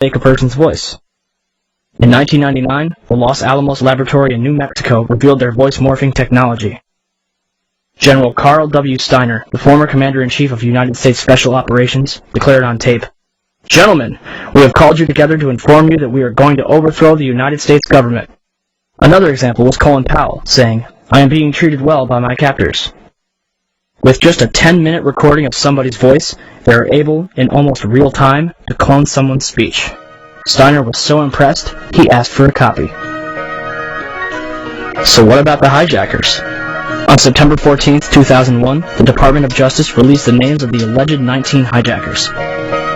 fake a person's voice. In 1999, the Los Alamos Laboratory in New Mexico revealed their voice morphing technology. General Carl W. Steiner, the former Commander-in-Chief of United States Special Operations, declared on tape, "Gentlemen, we have called you together to inform you that we are going to overthrow the United States government." Another example was Colin Powell, saying, "I am being treated well by my captors." With just a 10-minute recording of somebody's voice, they are able, in almost real time, to clone someone's speech. Steiner was so impressed, he asked for a copy. So what about the hijackers? On September 14, 2001, the Department of Justice released the names of the alleged 19 hijackers.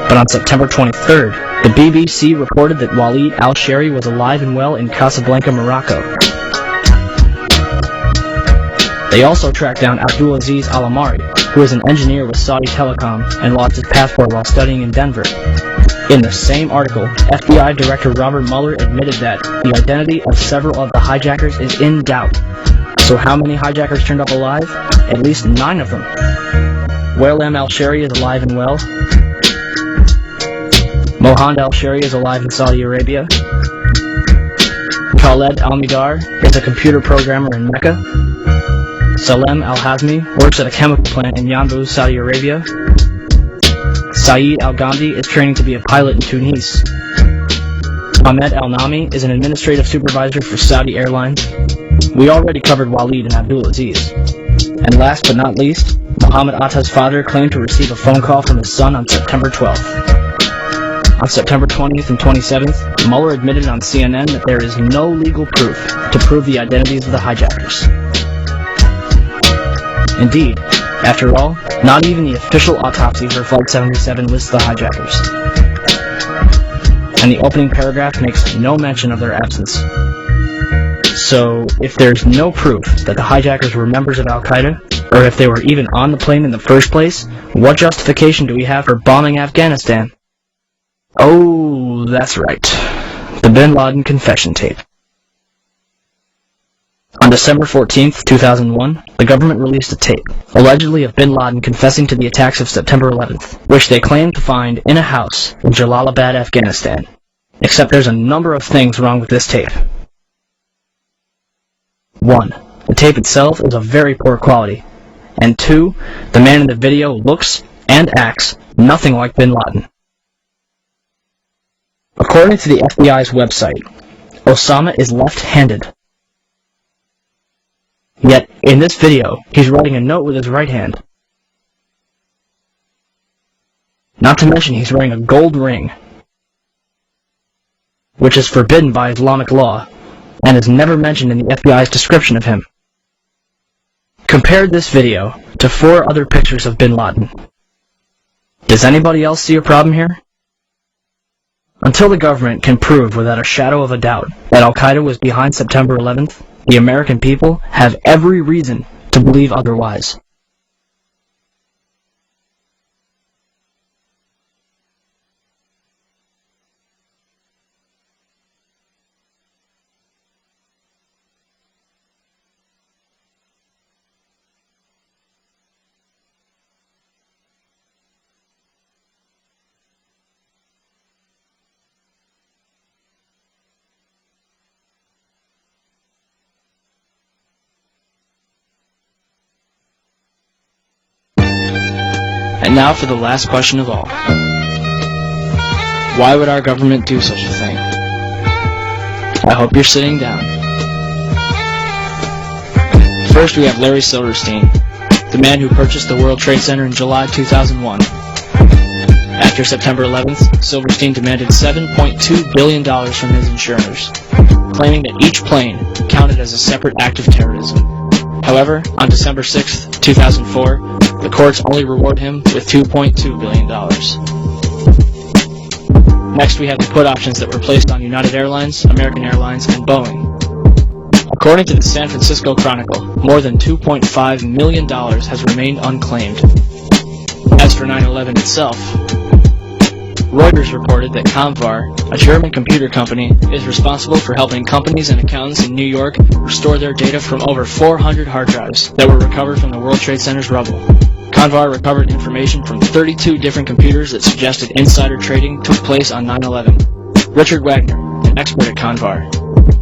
But on September 23rd, the BBC reported that Walid al-Shehri was alive and well in Casablanca, Morocco. They also tracked down Abdulaziz al-Amari, who is an engineer with Saudi Telecom and lost his passport while studying in Denver. In the same article, FBI Director Robert Mueller admitted that the identity of several of the hijackers is in doubt. So how many hijackers turned up alive? At least 9 of them. Walid al-Shehri is alive and well. Mohand al-Shehri is alive in Saudi Arabia. Khaled al-Midar is a computer programmer in Mecca. Salem al-Hazmi works at a chemical plant in Yanbu, Saudi Arabia. Saeed al-Ghamdi is training to be a pilot in Tunis. Ahmed al-Nami is an administrative supervisor for Saudi Airlines. We already covered Walid and Abdulaziz. And last but not least, Muhammad Atta's father claimed to receive a phone call from his son on September 12th. On September 20th and 27th, Mueller admitted on CNN that there is no legal proof to prove the identities of the hijackers. Indeed, after all, not even the official autopsy for Flight 77 lists the hijackers. And the opening paragraph makes no mention of their absence. So, if there's no proof that the hijackers were members of Al-Qaeda, or if they were even on the plane in the first place, what justification do we have for bombing Afghanistan? Oh, that's right. The Bin Laden confession tape. On December 14th, 2001, the government released a tape, allegedly of Bin Laden confessing to the attacks of September 11th, which they claimed to find in a house in Jalalabad, Afghanistan. Except there's a number of things wrong with this tape. 1. The tape itself is of very poor quality. And 2. The man in the video looks and acts nothing like Bin Laden. According to the FBI's website, Osama is left-handed. Yet, in this video, he's writing a note with his right hand. Not to mention he's wearing a gold ring, which is forbidden by Islamic law, and is never mentioned in the FBI's description of him. Compare this video to 4 other pictures of Bin Laden. Does anybody else see a problem here? Until the government can prove without a shadow of a doubt that Al-Qaeda was behind September 11th, the American people have every reason to believe otherwise. And now for the last question of all. Why would our government do such a thing? I hope you're sitting down. First we have Larry Silverstein, the man who purchased the World Trade Center in July 2001. After September 11th, Silverstein demanded $7.2 billion from his insurers, claiming that each plane counted as a separate act of terrorism. However, on December 6, 2004, the courts only reward him with $2.2 billion. Next, we have the put options that were placed on United Airlines, American Airlines, and Boeing. According to the San Francisco Chronicle, more than $2.5 million has remained unclaimed. As for 9/11 itself, Reuters reported that Comvar, a German computer company, is responsible for helping companies and accountants in New York restore their data from over 400 hard drives that were recovered from the World Trade Center's rubble. Comvar recovered information from 32 different computers that suggested insider trading took place on 9/11. Richard Wagner, an expert at Convar.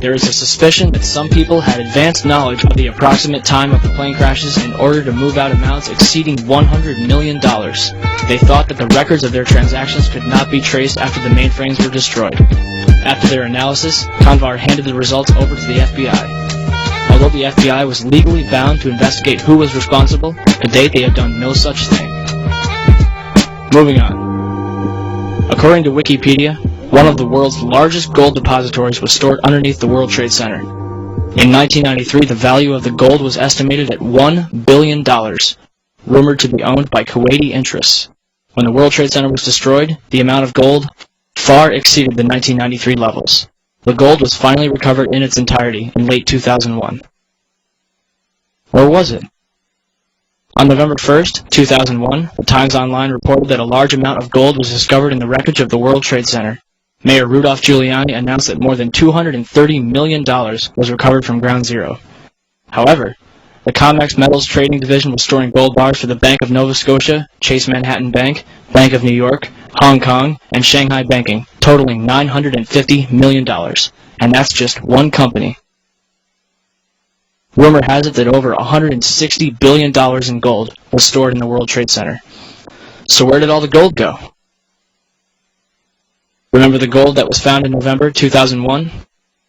There is a suspicion that some people had advanced knowledge of the approximate time of the plane crashes in order to move out amounts exceeding $100 million. They thought that the records of their transactions could not be traced after the mainframes were destroyed. After their analysis, Convar handed the results over to the FBI. Although the FBI was legally bound to investigate who was responsible, to date they have done no such thing. Moving on. According to Wikipedia, one of the world's largest gold depositories was stored underneath the World Trade Center. In 1993, the value of the gold was estimated at $1 billion, rumored to be owned by Kuwaiti interests. When the World Trade Center was destroyed, the amount of gold far exceeded the 1993 levels. The gold was finally recovered in its entirety in late 2001. Where was it? On November 1st, 2001, the Times Online reported that a large amount of gold was discovered in the wreckage of the World Trade Center. Mayor Rudolph Giuliani announced that more than $230 million was recovered from Ground Zero. However, the COMEX Metals Trading Division was storing gold bars for the Bank of Nova Scotia, Chase Manhattan Bank, Bank of New York, Hong Kong, and Shanghai Banking, totaling $950 million. And that's just one company. Rumor has it that over $160 billion in gold was stored in the World Trade Center. So where did all the gold go? Remember the gold that was found in November 2001?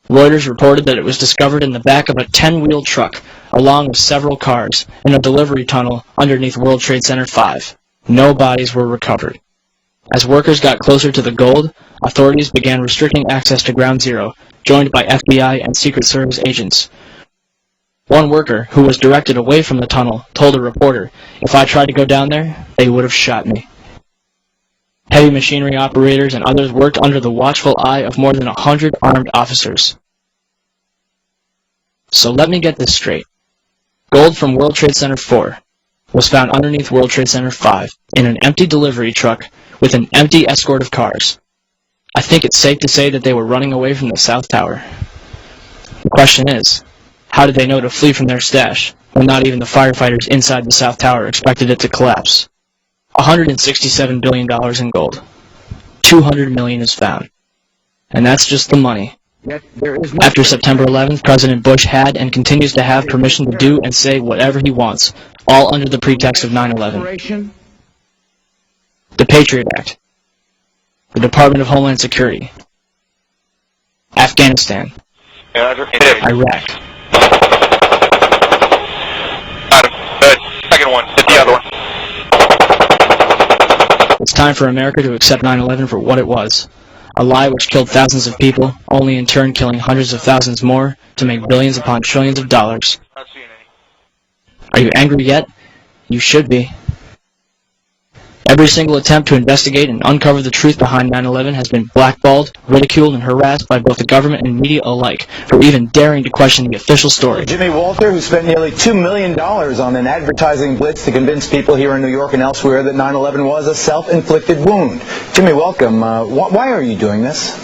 Reuters reported that it was discovered in the back of a 10-wheel truck, along with several cars, in a delivery tunnel underneath World Trade Center 5. No bodies were recovered. As workers got closer to the gold, authorities began restricting access to Ground Zero, joined by FBI and Secret Service agents. One worker, who was directed away from the tunnel, told a reporter, "If I tried to go down there, they would have shot me." Heavy machinery operators and others worked under the watchful eye of more than 100 armed officers. So let me get this straight. Gold from World Trade Center 4 was found underneath World Trade Center 5 in an empty delivery truck with an empty escort of cars. I think it's safe to say that they were running away from the South Tower. The question is, how did they know to flee from their stash when not even the firefighters inside the South Tower expected it to collapse? $167 billion in gold. $200 million is found. And that's just the money. After September 11th, President Bush had and continues to have permission to do and say whatever he wants, all under the pretext of 9/11. The Patriot Act. The Department of Homeland Security. Afghanistan. Iraq. Second one. Hit the other one. It's time for America to accept 9/11 for what it was. A lie which killed thousands of people, only in turn killing hundreds of thousands more to make billions upon trillions of dollars. Not seeing any. Are you angry yet? You should be. Every single attempt to investigate and uncover the truth behind 9/11 has been blackballed, ridiculed, and harassed by both the government and media alike for even daring to question the official story. Jimmy Walter, who spent nearly $2 million on an advertising blitz to convince people here in New York and elsewhere that 9/11 was a self-inflicted wound. Jimmy, welcome. Why are you doing this?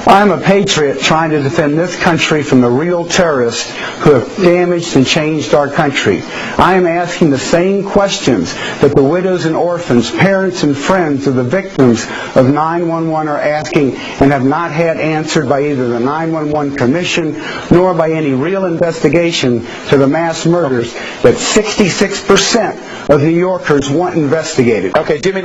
I'm a patriot trying to defend this country from the real terrorists who have damaged and changed our country. I am asking the same questions that the widows and orphans, parents and friends of the victims of 9/11 are asking and have not had answered by either the 9/11 Commission nor by any real investigation to the mass murders that 66% of New Yorkers want investigated. Okay, Jimmy.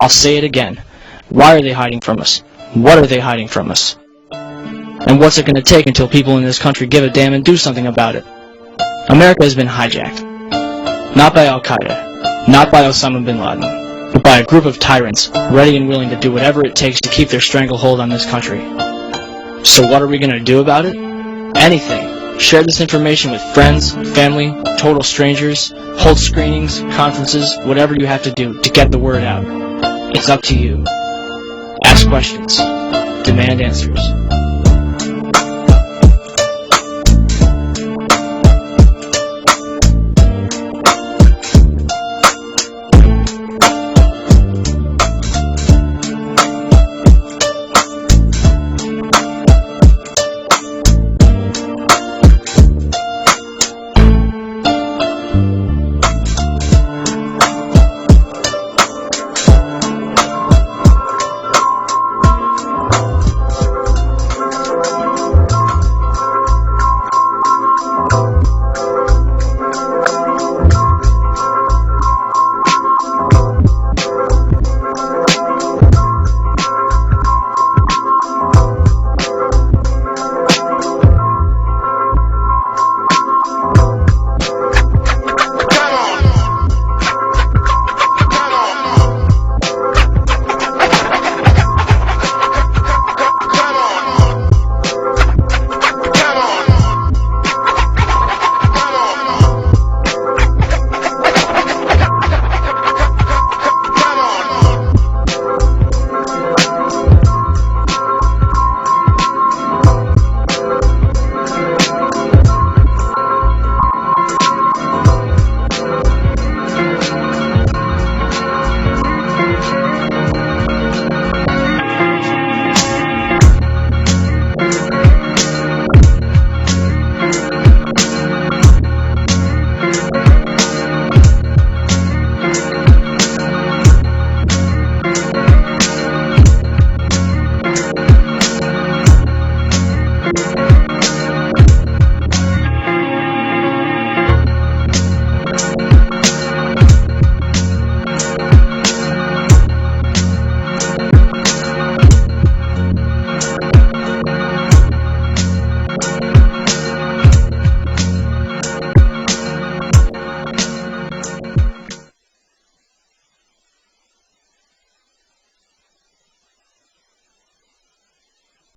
I'll say it again. Why are they hiding from us? What are they hiding from us? And what's it going to take until people in this country give a damn and do something about it? America has been hijacked. Not by Al-Qaeda, not by Osama bin Laden, but by a group of tyrants ready and willing to do whatever it takes to keep their stranglehold on this country. So what are we going to do about it? Anything. Share this information with friends, family, total strangers, hold screenings, conferences, whatever you have to do to get the word out. It's up to you. Ask questions. Demand answers.